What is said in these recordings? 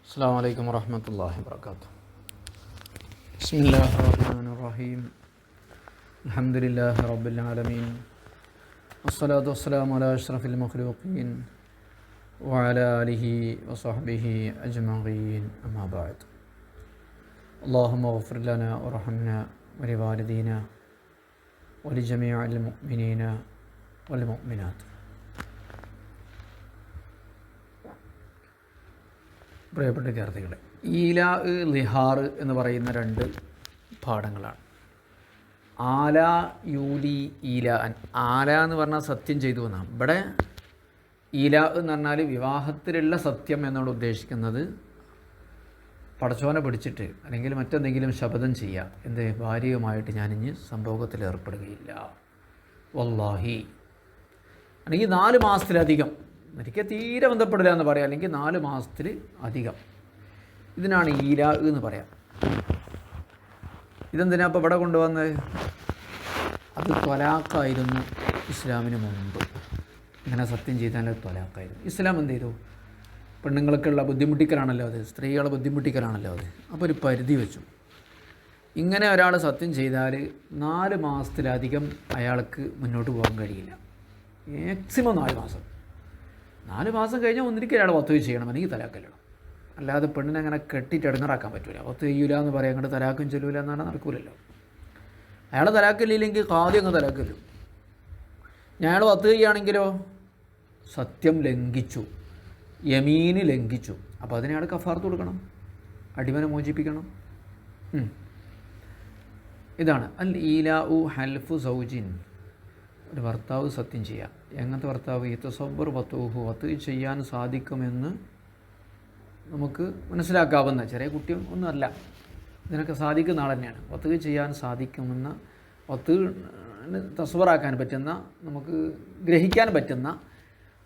السلام عليكم ورحمة الله وبركاته. بسم الله الرحمن الرحيم. الحمد لله رب العالمين، والصلاة والسلام على أشرف المخلوقين وعلى آله وصحبه أجمعين، أما بعد. اللهم اغفر لنا وارحمنا ولوالدينا ولجميع المؤمنين والمؤمنات. പ്രിയപ്പെട്ട വിദ്യാർത്ഥികളെ, ഈല ലിഹാർ എന്ന് പറയുന്ന രണ്ട് പാഠങ്ങളാണ്. ആല യൂലി ഈല. ആല എന്ന് പറഞ്ഞാൽ സത്യം ചെയ്തു എന്നാണ്. ഇവിടെ ഈല എന്ന് പറഞ്ഞാൽ വിവാഹത്തിലുള്ള സത്യം എന്നോട് ഉദ്ദേശിക്കുന്നത് പടച്ചോനെ പിടിച്ചിട്ട് അല്ലെങ്കിൽ മറ്റെന്തെങ്കിലും ശപഥം ചെയ്യുക, എന്ത് ഭാര്യയുമായിട്ട് ഞാനിഞ്ഞ് സംഭോഗത്തിൽ ഏർപ്പെടുകയില്ല വല്ലാഹി, അല്ലെങ്കിൽ 4 മാസത്തിലധികം, എനിക്ക് തീരെ ബന്ധപ്പെടില്ല എന്ന് പറയാം, അല്ലെങ്കിൽ 4 മാസത്തിൽ അധികം. ഇതിനാണ് ഈല എന്ന് പറയാം. ഇതെന്തിനാ അപ്പോൾ ഇവിടെ കൊണ്ടുവന്നത്? അത് ത്വലാഖായിരുന്നു ഇസ്ലാമിന് മുമ്പ്. ഇങ്ങനെ സത്യം ചെയ്താൽ ത്വലാഖായിരുന്നു. ഇസ്ലാം എന്ത് ചെയ്തു? പെണ്ണുങ്ങൾക്കുള്ള ബുദ്ധിമുട്ടിക്കലാണല്ലോ അത്, സ്ത്രീകളെ ബുദ്ധിമുട്ടിക്കലാണല്ലോ അത്. അപ്പോൾ ഒരു പരിധി വെച്ചു. ഇങ്ങനെ ഒരാൾ സത്യം ചെയ്താൽ 4 മാസത്തിലധികം അയാൾക്ക് മുന്നോട്ട് പോകാൻ കഴിയില്ല. മാക്സിമം 4 മാസം. 4 മാസം കഴിഞ്ഞാൽ ഒന്നിരിക്കും അയാൾ വത്ത് ചെയ്യണം, അല്ലെങ്കിൽ തലാക്കല്ലണം. അല്ലാതെ പെണ്ണിനെ അങ്ങനെ കെട്ടിയിട്ട് ഇടങ്ങറാക്കാൻ പറ്റില്ല. വത്ത് ചെയ്യൂല എന്ന് പറയാം, അങ്ങോട്ട് തലാക്കും ചെല്ലൂല എന്നാണ് നടക്കൂലല്ലോ. അയാൾ തലാക്കില്ലെങ്കിൽ ആദ്യം അങ്ങ് തലാക്കല്ലോ. അയാൾ വത്ത് ചെയ്യുകയാണെങ്കിലോ സത്യം ലംഘിച്ചു, യമീന് ലംഘിച്ചു. അപ്പോൾ അതിനയാൾ കഫാർത്ത് കൊടുക്കണം, അടിമനെ മോചിപ്പിക്കണം. ഇതാണ് അൽ ഈലാഉ ഹൽഫു സൗജിൻ. ഒരു ഭർത്താവ് സത്യം ചെയ്യുക. എങ്ങനത്തെ ഭർത്താവ്? യതസബ്ബർ വത്തുഹു, വത്ത് ചെയ്യാൻ സാധിക്കുമെന്ന് നമുക്ക് മനസ്സിലാക്കാവുന്ന, ചെറിയ കുട്ടി ഒന്നുമല്ല, ഇതിനൊക്കെ സാധിക്കുന്ന ആൾ തന്നെയാണ്. വത്ത് ചെയ്യാൻ സാധിക്കുമെന്ന, വത്ത് തസ്വറാക്കാൻ പറ്റുന്ന, നമുക്ക് ഗ്രഹിക്കാൻ പറ്റുന്ന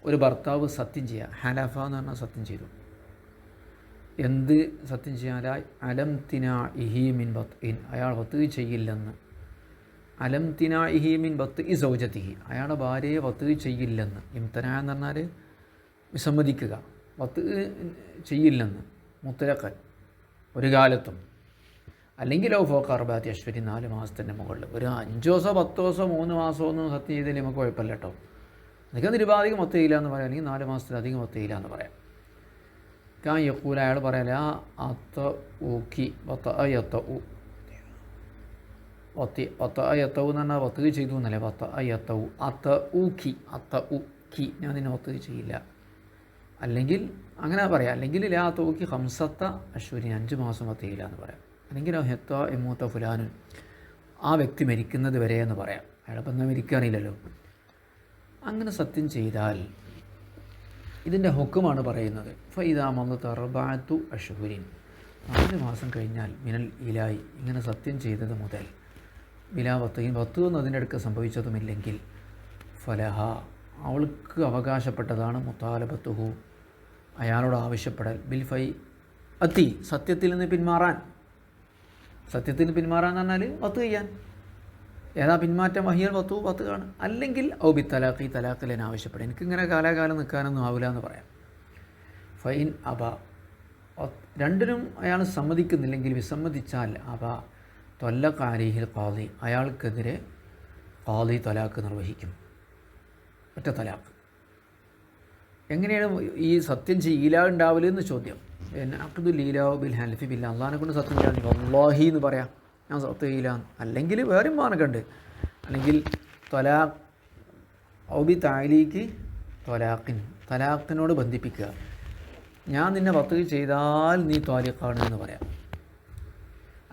ഒരു ഭർത്താവ് സത്യം ചെയ്യുക. ഹലഫ എന്ന് പറഞ്ഞാൽ സത്യം ചെയ്തു. എന്ത് സത്യം ചെയ്യാനായി? അലംതിനാ ഇഹി മിൻ വത്ഇൻ, അയാൾ വത്ത് ചെയ്യില്ലെന്ന്. അലംതിനാ ഇഹി മിൻ വത്ഇ സൗജതിഹി, അയാളുടെ ഭാര്യയെ വത്ത് ചെയ്യില്ലെന്ന്. ഇംതന എന്ന് പറഞ്ഞാൽ വിസമ്മതിക്കുക, വത്ത് ചെയ്യില്ലെന്ന്. മുത്തലഖൻ, ഒരു കാലത്തും. അല്ലെങ്കിൽ ഫൗഖ 4 അശ്വരി, 4 മാസത്തിൻ്റെ മുകളിൽ. ഒരു 5 ദിവസമോ 10 ദിവസമോ 3 മാസമോ ഒന്നും സത്യം ചെയ്തതിൽ നമുക്ക് കുഴപ്പമില്ല കേട്ടോ. അതൊക്കെ നിരുപാധികം വത്ത് ചെയ്യില്ല എന്ന് പറയാം, അല്ലെങ്കിൽ 4 മാസത്തിലധികം വത്ത് ചെയ്യില്ല എന്ന് പറയാം. കാ യഖൂല, അയാൾ പറയാം ലാ അത്ത ഊക്കി വത്ത അയത്തഉ. വത്ത അയത്തവ് എന്ന് പറഞ്ഞാൽ വത്ത് ചെയ്തു എന്നല്ലേ. വത്ത അയത്തവ് അത്ത ഊക്കി, അത്ത ഉക്കി, ഞാൻ നിന്നെ വത്ത് ചെയ്യില്ല. അല്ലെങ്കിൽ അങ്ങനെ പറയാം. അല്ലെങ്കിൽ ലാ തൂക്കി ഹംസത്ത അശ്വരി, 5 മാസം വത്ത് ചെയ്യില്ല എന്ന് പറയാം. അല്ലെങ്കിൽ ഹെത്ത എമ്മൂത്ത ഫുലാനുൻ, ആ വ്യക്തി മരിക്കുന്നത് വരെ എന്ന് പറയാം. അയാളിപ്പോൾ എന്താ മരിക്കാറില്ലല്ലോ. അങ്ങനെ സത്യം ചെയ്താൽ ഇതിൻ്റെ ഹുക്കുമാണ് പറയുന്നത്. ഫൈദാ മല്ലത്ത് 4 അശ്ഹുരിൻ, 4 മാസം കഴിഞ്ഞാൽ മിനൽ ഇലായി, ഇങ്ങനെ സത്യം ചെയ്തത് മുതൽ, ബിലാ വത്തും വത്തു എന്ന് അതിൻ്റെ അടുക്ക് സംഭവിച്ചതുമില്ലെങ്കിൽ, ഫലഹ, അവൾക്ക് അവകാശപ്പെട്ടതാണ് മുത്താലബത്തുഹു, അയാളോട് ആവശ്യപ്പെടൽ, ബിൽ ഫൈ അത്തി, സത്യത്തിൽ നിന്ന് പിന്മാറാൻ. സത്യത്തിൽ നിന്ന് പിന്മാറാൻ എന്ന് പറഞ്ഞാൽ വത്ത് ചെയ്യാൻ. ഏതാ പിന്മാറ്റം? വഹിയൽ വത്തു, വത്ത് കാണും. അല്ലെങ്കിൽ ഔ ബി തലാഖി, തലാഖിൽ എന്നെ ആവശ്യപ്പെടും, എനിക്കിങ്ങനെ കാലാകാലം നിൽക്കാനൊന്നും ആവില്ല എന്ന് പറയാം. ഫൈൻ അബ, രണ്ടിനും അയാൾ സമ്മതിക്കുന്നില്ലെങ്കിൽ, വിസമ്മതിച്ചാൽ അബ തൊല്ലഖ് അലൈഹിൽ ഖാദി, അയാൾക്കെതിരെ ഖാദി തലാഖ് നിർവഹിക്കും, ഒറ്റ തലാഖ്. എങ്ങനെയാണ് ഈ സത്യം ചെയ്യില്ല ഉണ്ടാവില്ലെന്ന് ചോദ്യം. അഖ്ദു ലീലാവ് ബിൽ ഹൽഫി ബില്ല, അള്ളാഹിനെ കൊണ്ട് സത്യം ചെയ്യാൻ വല്ലാഹി എന്ന് പറയാം, ഞാൻ സത്യം ചെയ്യില്ല. അല്ലെങ്കിൽ വേറെയും മാനൊക്കെ ഉണ്ട്. അല്ലെങ്കിൽ തൊലാഖ് ഔബി താലീക്ക് തൊലാഖിൻ, തലാഖിനോട് ബന്ധിപ്പിക്കുക. ഞാൻ നിന്നെ വത്ത് ചെയ്താൽ നീ ത്വാലിഖാണ് എന്ന് പറയാം.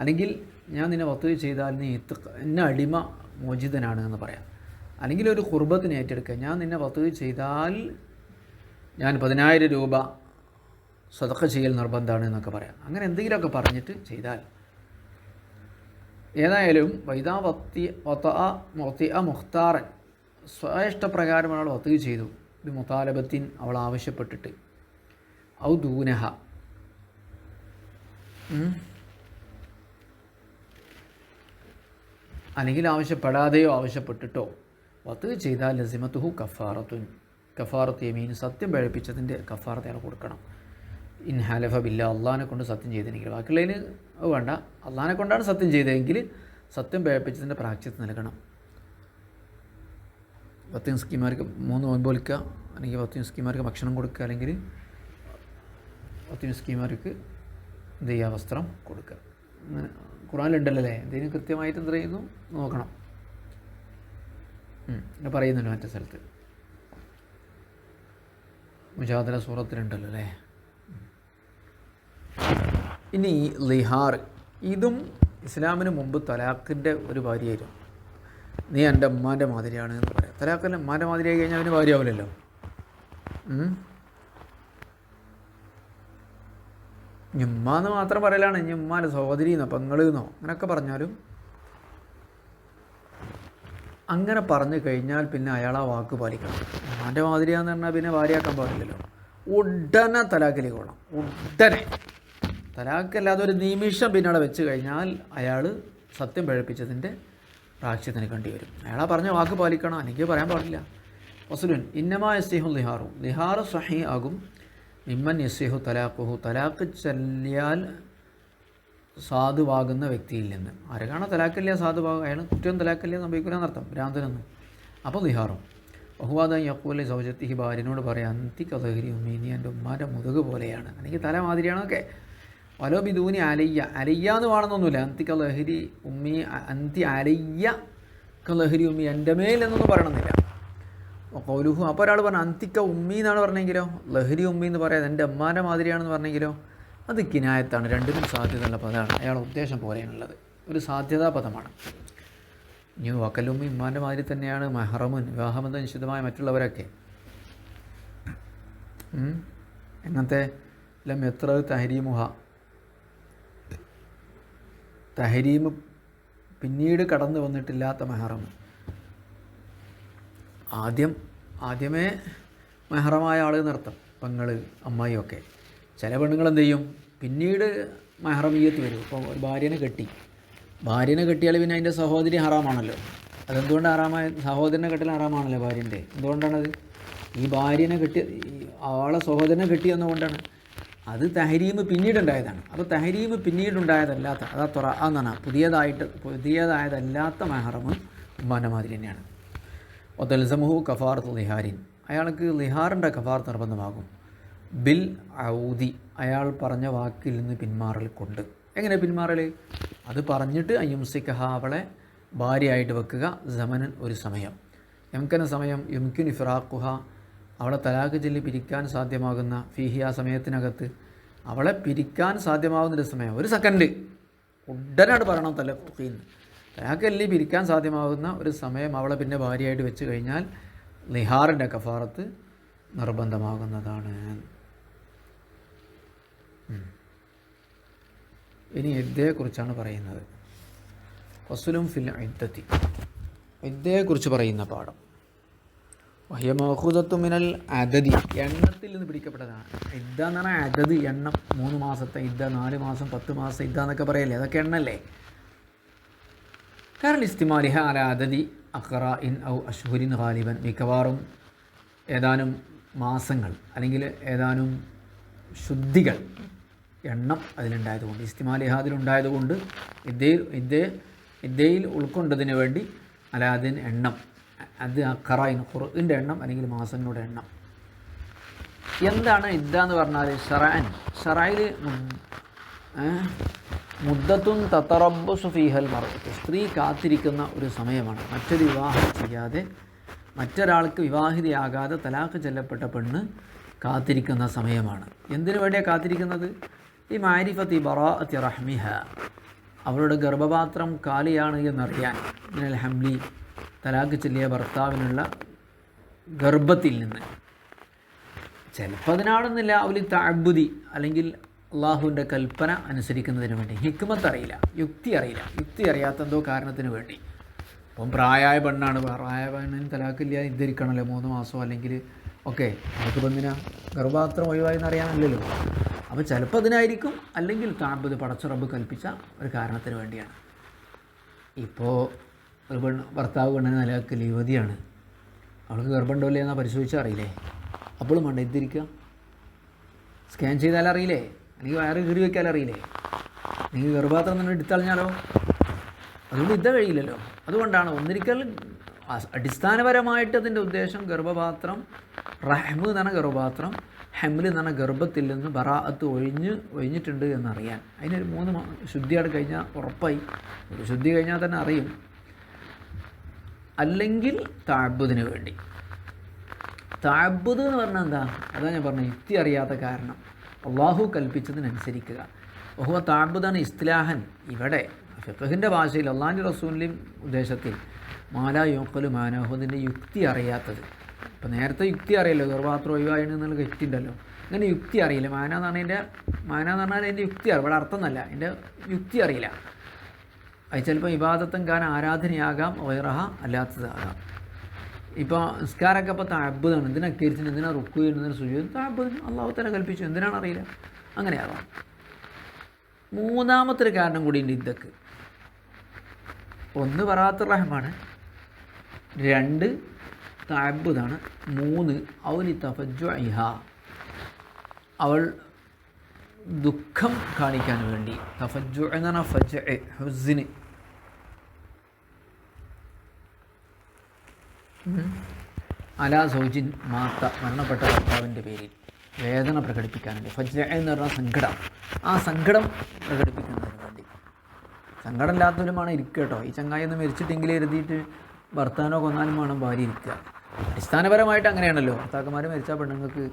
അല്ലെങ്കിൽ ഞാൻ നിന്നെ വത്ത് ചെയ്താൽ നീ എന്നെ അടിമ മോചിതനാണ് എന്ന് പറയാം. അല്ലെങ്കിൽ ഒരു ഖുർബത്തിന് ഏറ്റെടുക്കുക. ഞാൻ നിന്നെ വത്ത് ചെയ്താൽ ഞാൻ 10,000 രൂപ സദഖ ചെയ്യൽ നിർബന്ധമാണ് എന്നൊക്കെ പറയാം. അങ്ങനെ എന്തെങ്കിലുമൊക്കെ പറഞ്ഞിട്ട് ചെയ്താൽ, ഏതായാലും വൈദാ വത്തി മുഖ്താറൻ, സ്വയിഷ്ടപ്രകാരം അവൾ വത്ത് ചെയ്തു, ഒരു മുത്താലബത്തിൻ, അവൾ ആവശ്യപ്പെട്ടിട്ട്, ഔ ദൂനഹ, അല്ലെങ്കിൽ ആവശ്യപ്പെടാതെയോ ആവശ്യപ്പെട്ടിട്ടോ വത്ത് ചെയ്താൽ ലസിമത്തുഹു കഫാറത്തുൻ, കഫാറത്ത് യമീൻ, സത്യം പഴപ്പിച്ചതിൻ്റെ കഫാറത്ത് അയാൾ കൊടുക്കണം. ഇൻ ഹലഫ ബില്ല, അള്ളാഹിനെ കൊണ്ട് സത്യം ചെയ്തെങ്കിൽ, ബാക്കിയുള്ളതിന് അത് വേണ്ട, അള്ളാഹിനെ കൊണ്ടാണ് സത്യം ചെയ്തതെങ്കിൽ സത്യം പേപ്പിച്ചതിൻ്റെ പ്രാക്ഷ്യത്ത് നൽകണം. 10 മിസ്കീന്മാർക്ക് 3 നോമ്പ് വിളിക്കുക, അല്ലെങ്കിൽ 10 മിസ്കീന്മാർക്ക് ഭക്ഷണം കൊടുക്കുക, അല്ലെങ്കിൽ 10 മിസ്കീന്മാർക്ക് എന്ത് ചെയ്യുക, വസ്ത്രം കൊടുക്കുക. അങ്ങനെ ഖുർആനിലുണ്ടല്ലോ അല്ലേ, ഇതിന് കൃത്യമായിട്ട് എന്ത് ചെയ്യുന്നു നോക്കണം. ഇത് പറയുന്നുണ്ട് മറ്റേ സ്ഥലത്ത്, മുജാദല സൂറത്തിലുണ്ടല്ലോ അല്ലേ. ഇനി ലിഹാർ, ഇതും ഇസ്ലാമിന് മുമ്പ് തലാഖിൻ്റെ ഒരു ഭാര്യയായിരുന്നു. നീ എൻ്റെ ഉമ്മാൻ്റെ മാതിരിയാണ് എന്ന് പറയാം. തലാഖിൻ്റെ ഉമ്മാൻ്റെ മാതിരിയായി കഴിഞ്ഞാൽ അവന് ഭാര്യ ആവില്ലല്ലോ. ഉമ്മാന്ന് മാത്രം പറയലാണ്, ഇനി ഉമ്മാൻ്റെ സഹോദരിന്നോ പെങ്ങളെന്നോ അങ്ങനെയൊക്കെ പറഞ്ഞാലും, അങ്ങനെ പറഞ്ഞു കഴിഞ്ഞാൽ പിന്നെ അയാൾ ആ വാക്ക് പാലിക്കണം. ഉമ്മാൻ്റെ മാതിരിയാന്ന് പറഞ്ഞാൽ പിന്നെ ഭാര്യയാക്കാൻ പാടില്ലല്ലോ. ഉടനെ തലാഖിലേക്ക് പോകണം, ഉടനെ തലാഖല്ലാതെ ഒരു നിമിഷം പിന്നെ അവിടെ വെച്ച് കഴിഞ്ഞാൽ അയാൾ സത്യം പഴപ്പിച്ചതിൻ്റെ പ്രാക്ഷ്യത്തിന് കണ്ടി വരും. അയാളാ പറഞ്ഞ വാക്ക് പാലിക്കണം, അല്ലെങ്കിൽ പറയാൻ പാടില്ല. വസുലുൻ ഇന്നമാ യസ്സീഹു ലിഹാറു, ലിഹാറ് സഹീ ആകും മിമ്മൻ യസ്സീഹു തലാഖുഹു, തലാഖ് ചൊല്ലിയാൽ സാധുവാകുന്ന വ്യക്തിയിൽ നിന്ന്. ആരെക്കാണോ തലാഖില്ല സാധുവാകും, അയാൾ കുറ്റം തലാഖില്ല സംഭവിക്കില്ല എന്നർത്ഥം, ഭ്രാന്തനെന്ന്. അപ്പോൾ ലിഹാറും ബഹുവാദ യഖൂലി സൗജത്തിഹി, ഭാര്യനോട് പറയാം, അന്തി കലഹരി ഉമ്മി, നീ എൻ്റെ ഉമ്മാൻ്റെ മുതുക് പോലെയാണ്, അല്ലെങ്കിൽ തല മാതിരിയാണൊക്കെ. വലോ ബിദൂനി അലയ്യ, അലയ്യ എന്ന് വേണമെന്നൊന്നുമില്ല, അന്തി കലഹരി ഉമ്മി, അന്തി അലയ്യ കലഹരി ഉമ്മി, എൻ്റെ മേൽ എന്നൊന്നും പറയണമെന്നില്ല. കൗലുഹു, അപ്പോൾ ഒരാൾ പറഞ്ഞു അന്തിക്ക ഉമ്മി എന്നാണ് പറഞ്ഞെങ്കിലോ, ലഹരി ഉമ്മി എന്ന് പറയാം എൻ്റെ ഉമ്മാൻ്റെ മാതിരിയാണെന്ന് പറഞ്ഞെങ്കിലോ, അത് കിനായത്താണ്. രണ്ടിനും സാധ്യതയുള്ള പദമാണ്, അയാളുടെ ഉദ്ദേശം പോലെയാണുള്ളത്, ഒരു സാധ്യതാ പദമാണ്. ഇനി വക്കലുമ്മി ഉമ്മാൻ്റെ മാതിരി തന്നെയാണ് മെഹ്റമുൻ, വിവാഹബന്ധം നിശ്ചിതമായ മറ്റുള്ളവരൊക്കെ. എങ്ങനത്തെ ലം എത്ര തഹരീമുഹ, തഹരീമ് പിന്നീട് കടന്നു വന്നിട്ടില്ലാത്ത മെഹ്റം. ആദ്യമേ മെഹ്റമായ ആൾ എന്നർത്ഥം, പെങ്ങൾ അമ്മായിയൊക്കെ. ചില പെണ്ണുങ്ങൾ എന്ത് ചെയ്യും, പിന്നീട് മെഹ്റമിയ്യത്ത് വരും. ഇപ്പോൾ ഒരു ഭാര്യനെ കെട്ടിയാൽ പിന്നെ അതിൻ്റെ സഹോദരി ഹറാമാണല്ലോ. അതെന്തുകൊണ്ട് ഹറാമായ, സഹോദരനെ കെട്ടൽ ഹറാമാണല്ലോ ഭാര്യൻ്റെ. എന്തുകൊണ്ടാണത്? ഈ ഭാര്യനെ അവളെ സഹോദരനെ കെട്ടിയെന്നുകൊണ്ടാണ്. അത് തഹരീമ് പിന്നീടുണ്ടായതാണ്. അപ്പോൾ തഹരീമ് പിന്നീടുണ്ടായതല്ലാത്ത, അതാ തൊറ എന്നാണ്, പുതിയതായതല്ലാത്ത മെഹ്റമ് ഉമ്മാൻ്റെ മാതിരി തന്നെയാണ്. ഒതൽസമുഹു കഫാറത്ത് ലിഹാരിൻ, അയാൾക്ക് ലിഹാറിൻ്റെ കഫാർ നിർബന്ധമാകും. ബിൽ ഔദി, അയാൾ പറഞ്ഞ വാക്കിൽ നിന്ന് പിന്മാറൽ കൊണ്ട്. എങ്ങനെ പിന്മാറൽ? അത് പറഞ്ഞിട്ട് അയ്യുംസിക്കഹ, അവളെ ഭാര്യയായിട്ട് വെക്കുക, സമനൻ ഒരു സമയം, യംകന സമയം, യുംകിൻ ഇഫ്രാഖുഹ, അവളെ തലാഖ് ചൊല്ലി പിരിക്കാൻ സാധ്യമാകുന്ന, ഫീഹി ആ സമയത്തിനകത്ത് അവളെ പിരിക്കാൻ സാധ്യമാകുന്നൊരു സമയം, ഒരു സെക്കൻഡ്, ഉടനാട് പറയണം തലഖീന്ന്. തലാഖ് ചൊല്ലി പിരിക്കാൻ സാധ്യമാകുന്ന ഒരു സമയം അവളെ പിന്നെ ഭാര്യയായിട്ട് വെച്ച് കഴിഞ്ഞാൽ ലിഹാറിൻ്റെ കഫാറത്ത് നിർബന്ധമാകുന്നതാണ്. ഇനി ഇദ്ദയെക്കുറിച്ചാണ് പറയുന്നത്. ഫസ്ലുൻ ഫിൽ ഇദ്ദത്തി, ഇദ്ദയെക്കുറിച്ച് പറയുന്ന പാഠം. വഹിയ മഅഖൂദത്തു മിനൽ അദദി, എണ്ണത്തിൽ നിന്ന് പിടിക്കപ്പെട്ടതാണ്. ഇദ്ദ എന്ന് പറഞ്ഞാൽ അദദ്, എണ്ണം. 3 മാസത്തെ ഇദ്ദ, 4 മാസം, 10 മാസം ഇദ്ദ എന്നൊക്കെ പറയല്ലേ, അതൊക്കെ എണ്ണല്ലേ. കാരണം ഇസ്തിമാലിഹ അല അദദി അഖ്റാഇൻ ഔ അഷ്ഹുരിൻ ഗാലിബൻ, മിക്കവാറും ഏതാനും മാസങ്ങൾ അല്ലെങ്കിൽ ഏതാനും ശുദ്ധികൾ എണ്ണം അതിലുണ്ടായതുകൊണ്ട്, ഇസ്തിമാലിഹ അതിലുണ്ടായതുകൊണ്ട് ഇദ്ദയിൽ ഉൾക്കൊണ്ടതിന് വേണ്ടി അലാദിൻ എണ്ണം, അത് ഖറായിൻ ഖുർഇൻ്റെ എണ്ണം അല്ലെങ്കിൽ മാസങ്ങളുടെ എണ്ണം. എന്താണ് ഇദ്ദ എന്ന് പറഞ്ഞാൽ? ഷറഅയിൽ മുദ്ദത്തുൻ തതറബ്ബസു ഫീഹൽ മർഅത്ത്, സ്ത്രീ കാത്തിരിക്കുന്ന ഒരു സമയമാണ്. മറ്റൊരു വിവാഹം ചെയ്യാതെ, മറ്റൊരാൾക്ക് വിവാഹിതയാകാതെ തലാഖ് ചൊല്ലപ്പെട്ട പെണ്ണ് കാത്തിരിക്കുന്ന സമയമാണ്. എന്തിനു വേണ്ടിയാണ് കാത്തിരിക്കുന്നത്? ഈ മാരിഫത്തി ബറാഅത്തി റഹ്മിഹ, അവളുടെ ഗർഭപാത്രം കാലിയാണ് എന്നറിയാൻ. മിനൽ ഹംലി, തലാഖ് ചൊല്ലിയ ഭർത്താവിനുള്ള ഗർഭത്തിൽ നിന്ന്. ചിലപ്പോൾ അതിനാണെന്നില്ല, അവലി തഅബ്ബുദി, അല്ലെങ്കിൽ അള്ളാഹുവിൻ്റെ കൽപ്പന അനുസരിക്കുന്നതിന് വേണ്ടി. ഹിക്മത്ത് അറിയില്ല, യുക്തി അറിയാത്ത എന്തോ കാരണത്തിന് വേണ്ടി. അപ്പം പ്രായമായ പെണ്ണാണ്, പ്രായമായ പെണ്ണിന് തലാഖില്ല, ഇദ്ധരിക്കണമല്ലോ 3 മാസമോ അല്ലെങ്കിൽ ഒക്കെ. നമുക്ക് പെണ്ണിനാ ഗർഭപാത്രം ഒഴിവായി എന്നറിയാനല്ലല്ലോ. അപ്പോൾ ചിലപ്പോൾ അതിനായിരിക്കും, അല്ലെങ്കിൽ തഅബ്ബുദ്, പടച്ച റബ്ബ് കൽപ്പിച്ച ഒരു കാരണത്തിന് വേണ്ടിയാണ്. ഇപ്പോൾ ഒരു ഭർത്താവ് പെണ്ണിന് തലാഖില്ല, യുവതിയാണ്, അവൾക്ക് ഗർഭമുണ്ടോ ഇല്ലേ എന്നാൽ പരിശോധിച്ചാൽ അറിയില്ലേ, അപ്പോഴും വേണ്ട ഇദ്ധരിക്കുക. സ്കാൻ ചെയ്താൽ അറിയില്ലേ? അല്ലെങ്കിൽ വയറ് കീറി വയ്ക്കാൻ അറിയില്ലേ? നിങ്ങൾ ഗർഭപാത്രം തന്നെ എടുത്തളഞ്ഞാലോ? അതുകൊണ്ട് ഇദ്ദ കഴിയില്ലല്ലോ. അതുകൊണ്ടാണ് ഒന്നിരിക്കൽ അടിസ്ഥാനപരമായിട്ട് അതിൻ്റെ ഉദ്ദേശം ഗർഭപാത്രം, റഹ്മ് എന്ന് പറഞ്ഞ ഗർഭപാത്രം, ഹെമ്മിൽ എന്ന് പറഞ്ഞ ഗർഭത്തിൽ നിന്ന് ബറാഅത്ത് ഒഴിഞ്ഞിട്ടുണ്ട് എന്നറിയാൻ. അതിനൊരു 3 ശുദ്ധിയാണ് കഴിഞ്ഞാൽ ഉറപ്പായി. ഒരു ശുദ്ധി കഴിഞ്ഞാൽ തന്നെ അറിയും. അല്ലെങ്കിൽ തഅബ്ബുദിന് വേണ്ടി. തഅബ്ബുദ് എന്ന് പറഞ്ഞാൽ എന്താ? അതാണ് ഞാൻ പറഞ്ഞത്, യുക്തി അറിയാത്ത കാരണം. അള്ളാഹു കൽപ്പിച്ചതിനനുസരിക്കുക. വഹുവ തഅബ്ബുദാണ് ഇസ്തിലാഹൻ. ഇവിടെ ഫിഖ്ഹിൻ്റെ ഭാഷയിൽ അള്ളാഹിൻ്റെ റസൂലിൻ്റെയും ഉദ്ദേശത്തിൽ മാലാ യുഖലു മാനഹു, അതിൻ്റെ യുക്തി അറിയാത്തത്. ഇപ്പോൾ നേരത്തെ യുക്തി അറിയില്ലോ, ഗർഭപാത്രം ഒഴിവായിരുന്നു എന്നുള്ള യുക്തി ഉണ്ടല്ലോ. അങ്ങനെ യുക്തി അറിയില്ല. മാന എന്ന് പറഞ്ഞാൽ അതിൻ്റെ യുക്തി അറിയാം. ഇവിടെ അർത്ഥം എന്നല്ല, അതിൻ്റെ യുക്തി അറിയില്ല. അത് ചിലപ്പോൾ ഇബാദത്തും കാരണം ആരാധനയാകാം, വൈറഹ അല്ലാത്തതാകാം. ഇപ്പോൾ നിസ്കാരമൊക്കെ ഇപ്പോൾ തഅബ്ബുദാണ്. എന്തിനൊക്കെ ഇരിച്ചിട്ട്, എന്തിനാ റുക്കു ചെയ്യുന്നത്, എന്തിനാ സുജൂദ്? തഅബ്ബുദ് അള്ളാഹു തആല കൽപ്പിച്ചു. എന്തിനാണ് അറിയില്ല. അങ്ങനെയാകാം. മൂന്നാമത്തെ കാരണം കൂടി ഉണ്ട് ഇദ്ദക്ക്. 1 ബറാഅത്തുർ റഹ്മാണ്, 2 തഅബ്ബുദാണ്, 3 ഔലി തഫജ്ജുഇഹ, അവൾ ദുഃഖം കാണിക്കാൻ വേണ്ടി. തഫജ്ജു എന്ന് പറഞ്ഞാൽ ഫജ്അ്, ഹുസ്ന്. അലാ സൗജിൻ മാത്ത, മരണപ്പെട്ട ഭർത്താവിൻ്റെ പേരിൽ വേദന പ്രകടിപ്പിക്കാനുണ്ട്. ഫജ്അ് എന്ന് പറഞ്ഞാൽ സങ്കടം. ആ സങ്കടം പ്രകടിപ്പിക്കുന്നതിന് വേണ്ടി. സങ്കടം ഇല്ലാത്തവരുമാണ് ഇരിക്കുക കേട്ടോ. ഈ ചങ്ങായി ഒന്ന് മരിച്ചിട്ടെങ്കിൽ എഴുതിയിട്ട് ഭർത്താനോ കൊന്നാലും വേണം ഭാര്യ ഇരിക്കുക. അടിസ്ഥാനപരമായിട്ട് അങ്ങനെയാണല്ലോ. ഭർത്താക്കന്മാർ മരിച്ചാൽ പെണ്ണുങ്ങൾക്ക്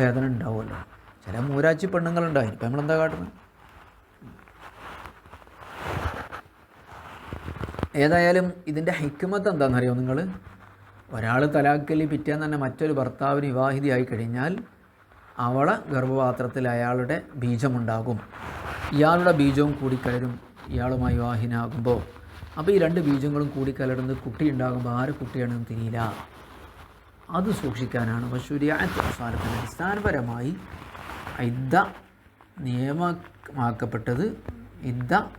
വേദന ഉണ്ടാവുമല്ലോ. ചില മൂരാച്ചി പെണ്ണുങ്ങളുണ്ടായി. ഇപ്പം നമ്മളെന്താ കാട്ടുന്നത്? ഏതായാലും ഇതിൻ്റെ ഹിക്മത്ത് എന്താണെന്നറിയോ നിങ്ങൾ? ഒരാൾ തലാക്കലി പിറ്റേന്ന് തന്നെ മറ്റൊരു ഭർത്താവിന് വിവാഹിതയായി കഴിഞ്ഞാൽ അവളെ ഗർഭപാത്രത്തിൽ അയാളുടെ ബീജമുണ്ടാകും. ഇയാളുടെ ബീജവും കൂടിക്കലരും ഇയാളുമായി വിവാഹിനാകുമ്പോൾ. അപ്പോൾ ഈ 2 ബീജങ്ങളും കൂടിക്കലർന്ന് കുട്ടി ഉണ്ടാകുമ്പോൾ ആര് കുട്ടിയാണെന്ന് തിരിയില്ല. അത് സൂക്ഷിക്കാനാണ് ശരീഅത്ത് അവസാനത്തിന് അടിസ്ഥാനപരമായി ഇദ്ദ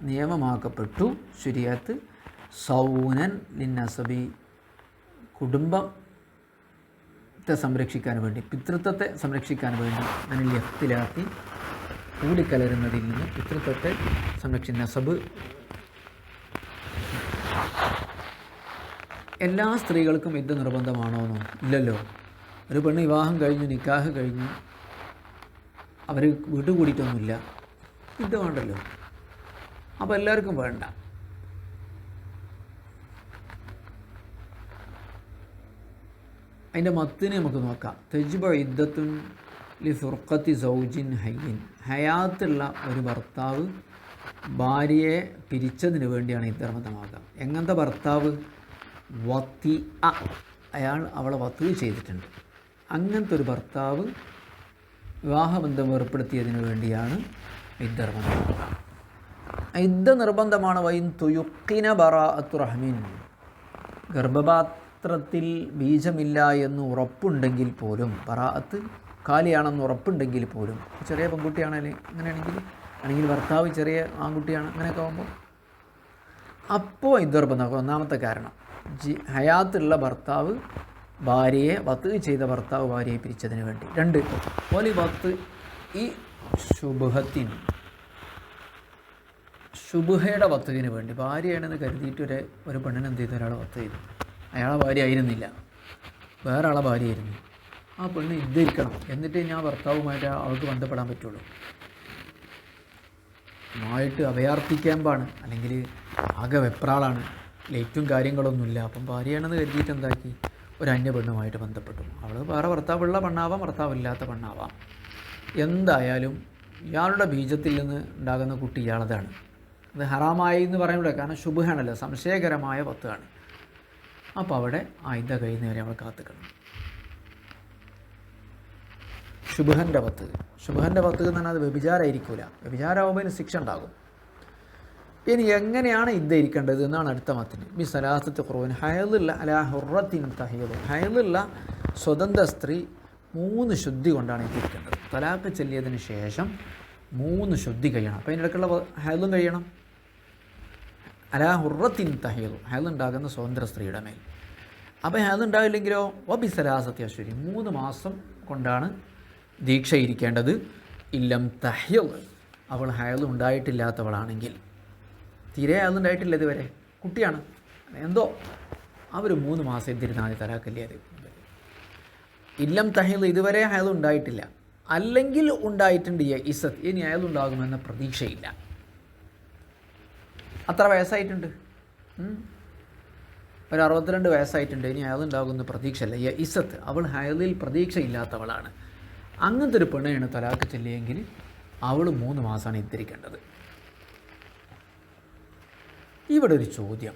നിയമമാക്കപ്പെട്ടു. ശരീഅത്ത് സൗനൻ ലിന്നസബി, കുടുംബത്തെ സംരക്ഷിക്കാൻ വേണ്ടി, പിതൃത്വത്തെ സംരക്ഷിക്കാൻ വേണ്ടി. അതിൽ ഇഖ്തിലാത്തി, കൂടിക്കലരുന്നതിൽ നിന്ന് പിതൃത്വത്തെ സംരക്ഷിക്കുന്ന നസബ്. എല്ലാ സ്ത്രീകൾക്കും ഇത് നിർബന്ധമാണോന്നോ? ഇല്ലല്ലോ. ഒരു പെണ്ണ് വിവാഹം കഴിഞ്ഞ് നിക്കാഹ് കഴിഞ്ഞ് അവർ വീട്ടിൽ കൂടിയിട്ടൊന്നുമില്ല, ഇത് വേണ്ടല്ലോ. അപ്പോൾ എല്ലാവർക്കും വേണ്ട. അതിൻ്റെ മത്തിന് നമുക്ക് നോക്കാം. തജ്ബ ഇദ്ദത്തുൻ ലി ഫുർഖത്തി സൗജിൻ ഹയ്യിൻ, ഹയാത്തുള്ള ഒരു ഭർത്താവ് ഭാര്യയെ പിരിച്ചതിന് വേണ്ടിയാണ് ഇത് നിർബന്ധമാക്കുക. എങ്ങനത്തെ ഭർത്താവ്? വത്തി അ, അയാൾ അവളെ വത്ത് ചെയ്തിട്ടുണ്ട്. അങ്ങനത്തെ ഒരു ഭർത്താവ് വിവാഹബന്ധം ഏർപ്പെടുത്തിയതിന് വേണ്ടിയാണ് ഇദ്ദ നിർബന്ധമാക്കുക. ഇദ്ദ നിർബന്ധമാണ്. വൈൻ തുയുക്കിന ബറാഅത്തു റഹ്മിൻ, ഗർഭപാത്രത്തിൽ ബീജമില്ല എന്ന് ഉറപ്പുണ്ടെങ്കിൽ പോലും, ബറാഅത്ത് കാലിയാണെന്ന് ഉറപ്പുണ്ടെങ്കിൽ പോലും, ചെറിയ പെൺകുട്ടിയാണെങ്കിൽ അങ്ങനെയാണെങ്കിൽ ഭർത്താവ് ചെറിയ ആൺകുട്ടിയാണ്, അങ്ങനെയൊക്കെ ആകുമ്പോൾ അപ്പോൾ ഇദ്ദ നിർബന്ധമാക്കുക. ഒന്നാമത്തെ കാരണം ഹയാത്തുള്ള ഭർത്താവ് ഭാര്യയെ വത്ത് ചെയ്ത ഭർത്താവ് ഭാര്യയെ പിരിച്ചതിന് വേണ്ടി. 2 ഓലി വത്ത് ഈ ശുഭഹത്തിന്, ശുഭയുടെ വത്തുവിന് വേണ്ടി. ഭാര്യയാണെന്ന് കരുതിയിട്ട് ഒരു പെണ്ണിന് എന്ത് ചെയ്തു? ഒരാളെ വത്ത് ചെയ്തു. അയാളെ ഭാര്യ ആയിരുന്നില്ല, വേറെ ആളെ ഭാര്യയായിരുന്നു. ആ പെണ്ണ് ഇദ്ദിരിക്കണം, എന്നിട്ട് ഞാൻ ഭർത്താവുമായിട്ട് അവൾക്ക് ബന്ധപ്പെടാൻ പറ്റുള്ളൂ. ആയിട്ട് അഭയാർത്ഥി ക്യാമ്പാണ്, അല്ലെങ്കിൽ ആകെ വെപ്രാളാണ്, ലൈറ്റും കാര്യങ്ങളൊന്നുമില്ല. അപ്പം ഭാര്യയാണെന്ന് കരുതിയിട്ട് എന്താക്കി? ഒരു അന്യ പെണ്ണുമായിട്ട് ബന്ധപ്പെട്ടു. അവൾ വേറെ ഭർത്താവുള്ള പെണ്ണാവാം, ഭർത്താവില്ലാത്ത പെണ്ണാവാം. എന്തായാലും ഇയാളുടെ ബീജത്തിൽ നിന്ന് ഉണ്ടാകുന്ന കുട്ടി ഇയാളതാണ്. അത് ഹറാമായി എന്ന് പറയുന്നത് കാരണം ശുഭഹാണല്ലോ, സംശയകരമായ വത്താണ്. അപ്പോൾ അവിടെ ഇദ്ദ കഴിയുന്നവരെ അവൾ കാത്തുക്കണം. ശുഭഹൻ്റെ വത്ത് എന്ന് പറഞ്ഞാൽ അത് വ്യഭിചാരമായിരിക്കില്ല. വ്യഭിചാരമാകുമ്പോൾ ശിക്ഷ ഉണ്ടാകും. ഇനി എങ്ങനെയാണ് ഇദ്ദ ഇരിക്കേണ്ടത് എന്നാണ് അടുത്ത മത്തിന്. ബി സലാസത്ത് ഖുർആൻ ഹയലുള്ള അലാ ഹുറത്തിൻ തഹീദ്, ഹയലുള്ള സ്വതന്ത്ര സ്ത്രീ 3 ശുദ്ധി കൊണ്ടാണ് ഇരിക്കേണ്ടത്. തലാഖ് ചെല്ലിയതിന് ശേഷം 3 ശുദ്ധി കഴിയണം. അപ്പോൾ അതിനിടയ്ക്കുള്ള ഹയലും കഴിയണം. അലാ ഹുറത്തിൻ തഹീദ്, ഹയലുണ്ടാകുന്ന സ്വതന്ത്ര സ്ത്രീയുടെ മേൽ. അപ്പോൾ ഹയലുണ്ടാവില്ലെങ്കിലോ ബി സലാസത്തി അശ്വരി, 3 മാസം കൊണ്ടാണ് ദീക്ഷ ഇരിക്കേണ്ടത്. ഇല്ലം തഹ്യദ്, അവൾ ഹയൽ ഉണ്ടായിട്ടില്ലാത്തവളാണെങ്കിൽ, തീരെ ഹയൽ ഉണ്ടായിട്ടില്ല ഇതുവരെ, കുട്ടിയാണ് എന്തോ, അവർ 3 മാസം എന്തിരുന്നാൽ തലാക്കല്ലേ അത്. ഇല്ലം തഹ്യദ്, ഇതുവരെ ഹയൽ ഉണ്ടായിട്ടില്ല, അല്ലെങ്കിൽ ഉണ്ടായിട്ടുണ്ട് ഇസത്ത്, ഇനി ഹയൽ ഉണ്ടാകുമെന്ന പ്രതീക്ഷയില്ല. അത്ര വയസ്സായിട്ടുണ്ട്, ഒരു 62 വയസ്സായിട്ടുണ്ട്, ഇനി ഹയൽ ഉണ്ടാകുമെന്ന് പ്രതീക്ഷയില്ല. ഇസത്ത്, അവൾ ഹയലിൽ പ്രതീക്ഷയില്ലാത്തവളാണ്. അങ്ങനത്തെ ഒരു പെണ്ണിനാണ് തലാക്ക് ചെല്ലിയെങ്കിൽ അവൾ 3 മാസമാണ് ഇദ്ധരിക്കേണ്ടത്. ഇവിടെ ഒരു ചോദ്യം,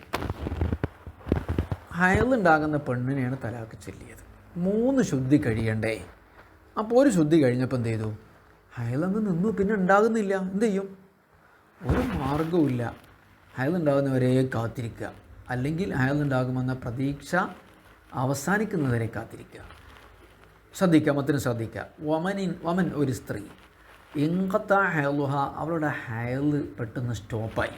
ഹയലുണ്ടാകുന്ന പെണ്ണിനെയാണ് തലാക്ക് ചെല്ലിയത്, 3 ശുദ്ധി കഴിയണ്ടേ? അപ്പോൾ ഒരു ശുദ്ധി കഴിഞ്ഞപ്പോൾ എന്ത് ചെയ്തു? ഹയലങ്ങ് നിന്നു, പിന്നെ ഉണ്ടാകുന്നില്ല. എന്ത് ചെയ്യും? ഒരു മാർഗവുമില്ല, ഹയലുണ്ടാകുന്നവരെ കാത്തിരിക്കുക, അല്ലെങ്കിൽ ഹയലുണ്ടാകുമെന്ന പ്രതീക്ഷ അവസാനിക്കുന്നവരെ കാത്തിരിക്കുക. ശ്രദ്ധിക്കുക, മത്തിന് ശ്രദ്ധിക്കുക. വമൻ ഒരു സ്ത്രീ, ഇൻഖത്ത ഹയലുഹ, അവളുടെ ഹയൽ പെട്ടെന്ന് സ്റ്റോപ്പായി,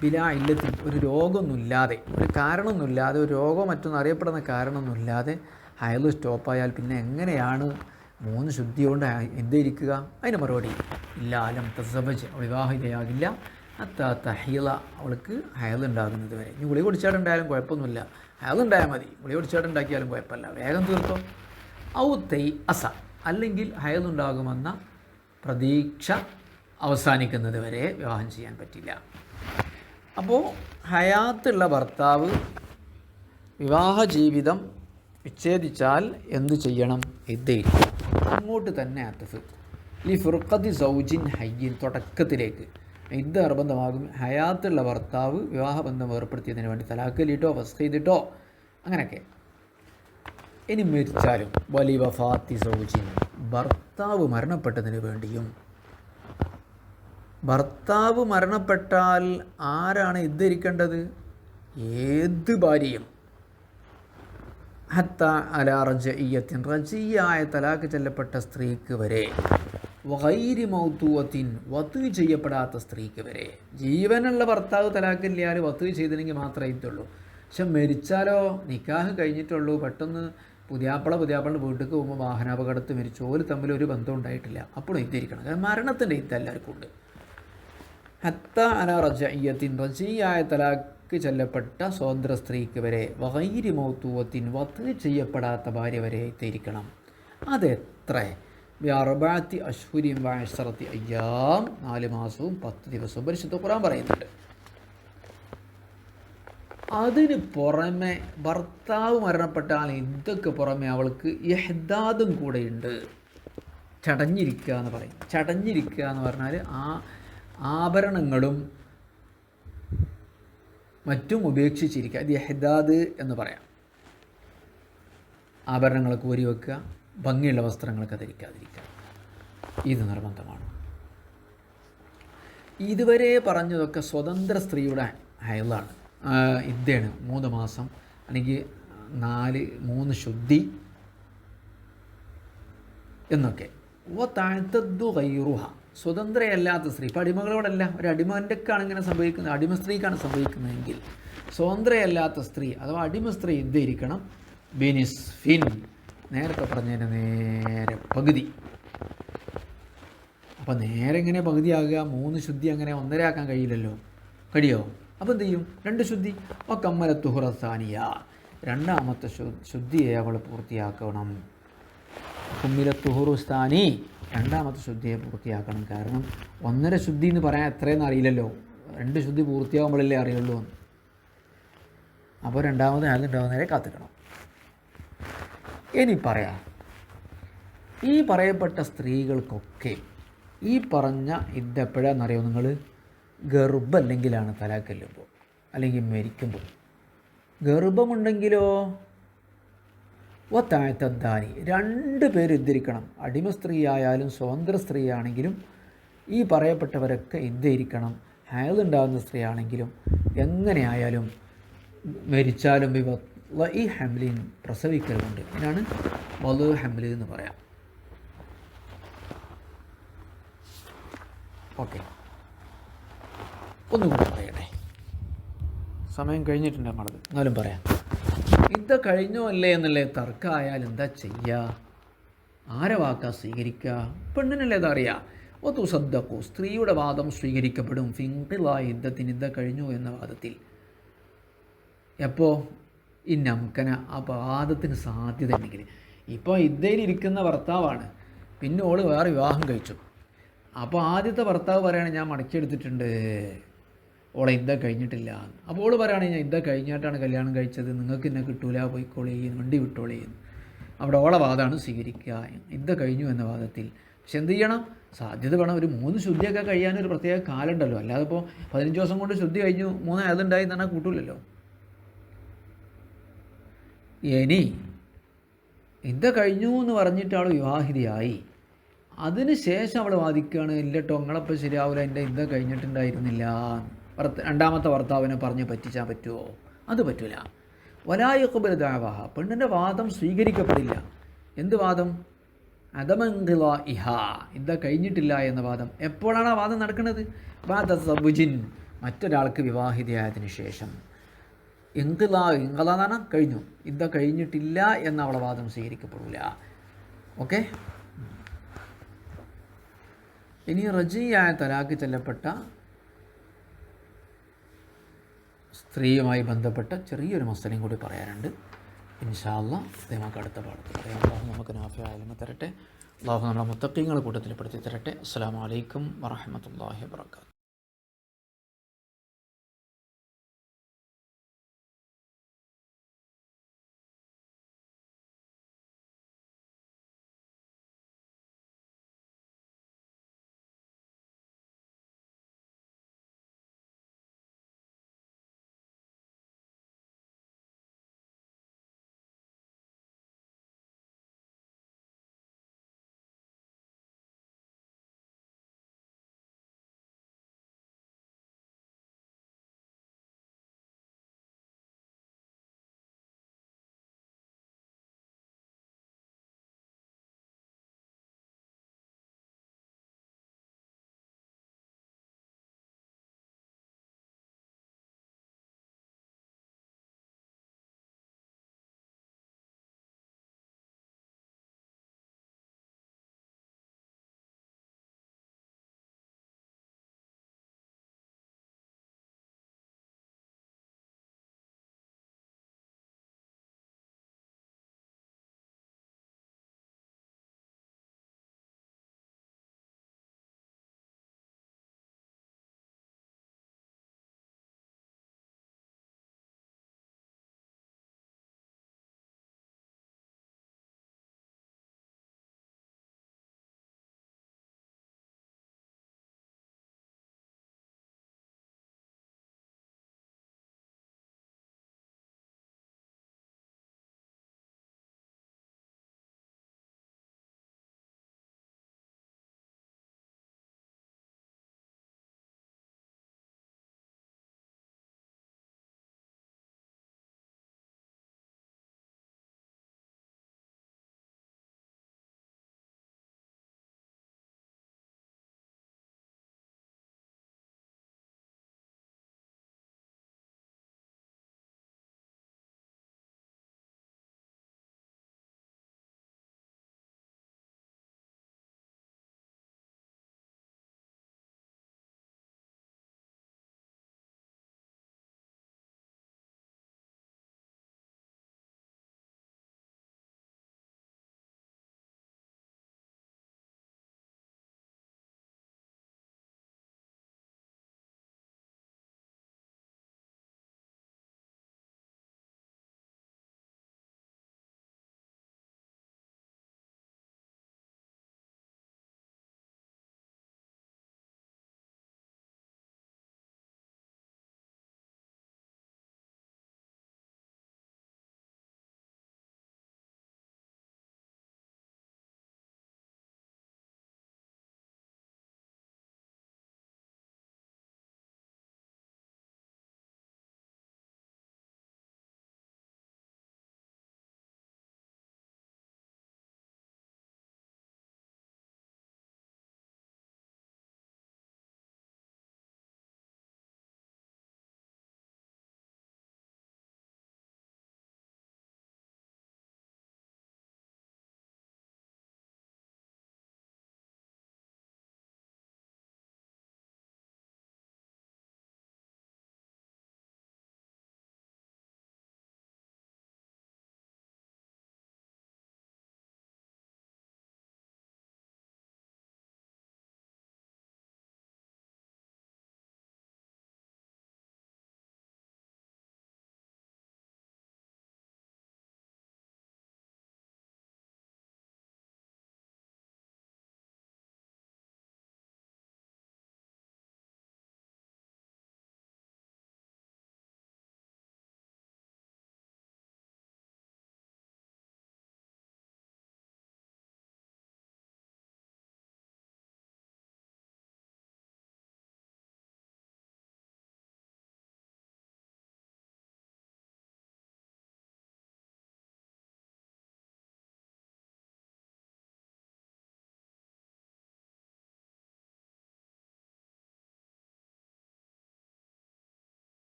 ബിലാ ഇല്ലത്തിൽ, ഒരു രോഗമൊന്നുമില്ലാതെ, ഒരു കാരണമൊന്നുമില്ലാതെ, ഒരു രോഗം മറ്റൊന്നും അറിയപ്പെടുന്ന കാരണമൊന്നുമില്ലാതെ ഹയൽ സ്റ്റോപ്പായാൽ പിന്നെ എങ്ങനെയാണ് 3 ശുദ്ധി കൊണ്ട് എന്തിരിക്കുക? അതിന് മറുപടി ഇല്ല, അലം തസബജ്, വിവാഹിതയാകില്ല, അത്താ തഹീല, അവൾക്ക് ഹയൽ ഉണ്ടാകുന്നത് വരെ. ഇനി ഗുളി കുടിച്ചാടുണ്ടായാലും കുഴപ്പമൊന്നുമില്ല, ഹയൽ ഉണ്ടായാൽ മതി, ഗുളി കുടിച്ചാടുണ്ടാക്കിയാലും കുഴപ്പമില്ല, വേഗം തീർത്തോ. ഔ തൈ അസ, അല്ലെങ്കിൽ ഹയൽ ഉണ്ടാകുമെന്ന പ്രതീക്ഷ അവസാനിക്കുന്നത് വരെ വിവാഹം ചെയ്യാൻ പറ്റില്ല. അപ്പോൾ ഹയാത്തുള്ള ഭർത്താവ് വിവാഹ ജീവിതം വിച്ഛേദിച്ചാൽ എന്തു ചെയ്യണം? ഇദ്ദയിൽ അങ്ങോട്ട് തന്നെ അത്തഫ് ലി ഫുർഖത്തി സൗജിൻ ഹയ്യിൻ, തുടക്കത്തിലേക്ക് ഇദ്ദ നിർബന്ധമാകും. ഹയാത്തുള്ള ഭർത്താവ് വിവാഹബന്ധം ഏർപ്പെടുത്തിയതിന് വേണ്ടി തലാക്ക് ചൊല്ലിയിട്ടോ ഫസ്ഖ് ചെയ്തിട്ടോ അങ്ങനെയൊക്കെ. ഇനി മരിച്ചാലും വലി വഫാത്തി സൗജിൻ, ഭർത്താവ് മരണപ്പെട്ടതിന് വേണ്ടിയും. ഭർത്താവ് മരണപ്പെട്ടാൽ ആരാണ് ഇദ്ദരിക്കേണ്ടത്? ഏത് ഭാര്യയും. ഹത്ത അലാ റജഇയ്യത്തിൻ, റജിയായ തലാക്ക് ചെല്ലപ്പെട്ട സ്ത്രീക്ക് വരെ, വഗൈരി മൗതൂഅത്തിൻ, വത്ത് ചെയ്യപ്പെടാത്ത സ്ത്രീക്ക് വരെ. ജീവനുള്ള ഭർത്താവ് തലാക്കില്ലാൽ വത്ത് ചെയ്തില്ലെങ്കിൽ മാത്രമേ ഇതുള്ളൂ. പക്ഷെ മരിച്ചാലോ, നിക്കാഹ് കഴിഞ്ഞിട്ടുള്ളൂ, പെട്ടെന്ന് പുതിയാപ്പിളുടെ വീട്ടിലേക്ക് പോകുമ്പോൾ വാഹനാപകടത്ത് മരിച്ചു, ഓല് തമ്മിൽ ഒരു ബന്ധം ഉണ്ടായിട്ടില്ല, അപ്പോഴും ഇദ്ദരിക്കണം. കാരണം മരണത്തിൻ്റെ ഇദ്ദ എല്ലാവർക്കും ഉണ്ട്. ഹത്ത അലാ റജഇയ്യത്തിൻ, റജിയായ തലാക്ക് ചെല്ലപ്പെട്ട സ്വതന്ത്ര സ്ത്രീക്ക് വരെ, വഗൈരി മൗതൂഅത്തിൻ, വത്ത് ചെയ്യപ്പെടാത്ത ഭാര്യ വരെ ഇദ്ദരിക്കണം. അതെത്ര? ബിഅർബഅത്തി അശ്ഹുരിൻ വഅശ്റത്തി അയ്യാം, 4 മാസവും 10 ദിവസവും പരിശുദ്ധ ഖുർആൻ പറയുന്നുണ്ട്. അതിന് പുറമെ ഭർത്താവ് മരണപ്പെട്ടാൽ ഇതൊക്കെ പുറമെ അവൾക്ക് ഇഹ്ദാദും കൂടെയുണ്ട്. ചടഞ്ഞിരിക്കുക എന്ന് പറയും. ചടഞ്ഞിരിക്കുക എന്ന് പറഞ്ഞാൽ ആഭരണങ്ങളും മറ്റും ഉപേക്ഷിച്ചിരിക്കുക, ഇത് ഇഹ്ദാദ് എന്ന് പറയാം. ആഭരണങ്ങളൊക്കെ ഊരി വെക്കുക, ഭംഗിയുള്ള വസ്ത്രങ്ങളൊക്കെ ധരിക്കാതിരിക്കുക, ഇത് നിർബന്ധമാണ്. ഇതുവരെ പറഞ്ഞതൊക്കെ സ്വതന്ത്ര സ്ത്രീയുടെ ഹയലാണ്, ഇദ്ദയാണ്. 3 മാസം അല്ലെങ്കിൽ 3 ശുദ്ധി എന്നൊക്കെ. താഴ്ത്തദ്ദു ഗൈറുഹ, സ്വതന്ത്രയല്ലാത്ത സ്ത്രീ, ഇപ്പോൾ അടിമകളോടല്ല, ഒരു അടിമൻ്റെക്കാണ് ഇങ്ങനെ സംഭവിക്കുന്നത്, അടിമ സ്ത്രീക്കാണ് സംഭവിക്കുന്നതെങ്കിൽ സ്വതന്ത്രയല്ലാത്ത സ്ത്രീ അഥവാ അടിമ സ്ത്രീ ഇദ്ദയിരിക്കണം. ബിനിസ്ഫിൻ, നേരത്തെ പറഞ്ഞതിന് നേരെ പകുതി. അപ്പോൾ നേരെ എങ്ങനെ പകുതിയാകുക? 3 ശുദ്ധി അങ്ങനെ 1.5 ആക്കാൻ കഴിയില്ലല്ലോ. കഴിയോ? അപ്പോൾ എന്ത് ചെയ്യും? 2 ശുദ്ധി. അപ്പോൾ കമ്മലത്തുഹുറ സാനിയ, 2ാമത്തെ ശുദ്ധിയെ അവൾ പൂർത്തിയാക്കണം. കുമ്മിലത്തുഹുറു സ്ഥാനി, 2ാമത്തെ ശുദ്ധിയെ പൂർത്തിയാക്കണം. കാരണം 1.5 ശുദ്ധി എന്ന് പറയാൻ എത്രയെന്ന് അറിയില്ലല്ലോ, 2 ശുദ്ധി പൂർത്തിയാകുമ്പോഴല്ലേ അറിയുള്ളൂ. അപ്പോൾ 2ാമത് ആളുണ്ടാവുന്നവരെ കാത്തിക്കണം. ഇനി പറയാം, ഈ പറയപ്പെട്ട സ്ത്രീകൾക്കൊക്കെ ഈ പറഞ്ഞ ഇതെപ്പോഴാണെന്നറിയോ നിങ്ങൾ? ഗർഭമല്ലെങ്കിലാണ് തലാക്ക് ചെല്ലുമ്പോൾ, അല്ലെങ്കിൽ മരിക്കുമ്പോൾ. ഗർഭമുണ്ടെങ്കിലോ താഴ്ത്തദ്ദാനി, 2 പേര് ഇദ്ദരിക്കണം. അടിമ സ്ത്രീ ആയാലും സ്വതന്ത്ര സ്ത്രീ ആണെങ്കിലും ഈ പറയപ്പെട്ടവരൊക്കെ ഇദ്ദരിക്കണം. ഹയലുണ്ടാകുന്ന സ്ത്രീ ആണെങ്കിലും എങ്ങനെയായാലും മരിച്ചാലും ഈ ഹംലിൻ, പ്രസവിക്കലുണ്ട്. ഇതിനാണ് വലു ഹംല് എന്ന് പറയാം. ഓക്കെ, ഒന്നുകൂടി പറയട്ടെ, സമയം കഴിഞ്ഞിട്ടുണ്ട് നമ്മളത്, എന്നാലും പറയാം. ഇത് കഴിഞ്ഞോ അല്ലേ എന്നല്ലേ തർക്കമായാൽ എന്താ ചെയ്യുക? ആരെ വാക്കാ സ്വീകരിക്കുക? പെണ്ണിനല്ലേ അതറിയാം. തുസദ്ദഖു സ്ത്രീയുടെ വാദം സ്വീകരിക്കപ്പെടും ഫിൻഖിളാഇ ഇദ്ദത്തിന് ഇദ്ദ കഴിഞ്ഞു എന്ന വാദത്തിൽ. എപ്പോൾ ഈ നംകന ആ വാദത്തിന് സാധ്യത ഉണ്ടെങ്കിൽ. ഇപ്പോൾ ഇദ്ദയിലിരിക്കുന്ന ഭർത്താവാണ്, പിന്നെ ഓള് വേറെ വിവാഹം കഴിച്ചു. അപ്പോൾ ആദ്യത്തെ ഭർത്താവ് പറയുകയാണെങ്കിൽ ഞാൻ മടക്കിയെടുത്തിട്ടുണ്ട്, ഓളെ ഇദ്ദ കഴിഞ്ഞിട്ടില്ല. അപ്പോൾ ഓള് പറയുകയാണെങ്കിൽ ഞാൻ ഇദ്ദ കഴിഞ്ഞിട്ടാണ് കല്യാണം കഴിച്ചത്, നിങ്ങൾക്ക് എന്നെ കിട്ടൂല, പോയിക്കോളി, വണ്ടി വിട്ടോളി. അവിടെ ഓളെ വാദമാണ് സ്വീകരിക്കുക ഇദ്ദ കഴിഞ്ഞു എന്ന വാദത്തിൽ. പക്ഷെ എന്ത് ചെയ്യണം? സാധ്യത വേണം. ഒരു 3 ശുദ്ധിയൊക്കെ കഴിയാനൊരു പ്രത്യേക കാലം ഉണ്ടല്ലോ. അല്ലാതെ ഇപ്പോൾ 15 ദിവസം കൊണ്ട് ശുദ്ധി കഴിഞ്ഞു 3 അതുണ്ടായി എന്ന് പറഞ്ഞാൽ കൂട്ടില്ലല്ലോ. ഇനി ഇദ്ദ കഴിഞ്ഞു എന്ന് പറഞ്ഞിട്ട് അവൾ വിവാഹിതയായി, അതിന് ശേഷം അവൾ വാദിക്കുകയാണ് ഇല്ലട്ടോ നിങ്ങളപ്പോൾ ശരിയാവില്ല, എൻ്റെ ഇദ്ദ കഴിഞ്ഞിട്ടുണ്ടായിരുന്നില്ല, രണ്ടാമത്തെ ഭർത്താവിനെ പറഞ്ഞ് പറ്റിച്ചാൽ പറ്റുമോ? അത് പറ്റില്ല. വലായഖ്ബൽ ദഅവഹ പെണ്ണിൻ്റെ വാദം സ്വീകരിക്കപ്പെടില്ല. എന്ത് വാദം? അദമൻഖിളാഇഹ ഇദ്ദ കഴിഞ്ഞിട്ടില്ല എന്ന വാദം. എപ്പോഴാണ് ആ വാദം നടക്കുന്നത്? ബഅദ സബ്ജിൻ മറ്റൊരാൾക്ക് വിവാഹിതയായതിനു ശേഷം. ഇൻഖിളാന്നാണ് കഴിഞ്ഞു, ഇദ്ദ കഴിഞ്ഞിട്ടില്ല എന്ന അവളെ വാദം സ്വീകരിക്കപ്പെടില്ല. ഓക്കെ. ഇനി റജിയായ തലാഖ് ചെല്ലപ്പെട്ട സ്ത്രീയുമായി ബന്ധപ്പെട്ട ചെറിയൊരു മസലയും കൂടി പറയാനുണ്ട്. ഇൻഷാ അല്ലാഹ് നമുക്ക് അടുത്ത പാഠത്തിൽ പറയാം. അല്ലാഹു നമുക്ക് നാഫിയായ ഇൽമ തരട്ടെ. അല്ലാഹു നമ്മളെ മുത്തഖീങ്ങളുടെ കൂട്ടത്തിൽ പെടുത്തി തരട്ടെ. അസ്സലാമു അലൈക്കും വറഹ്മത്തുള്ളാഹി വബറകാതുഹു.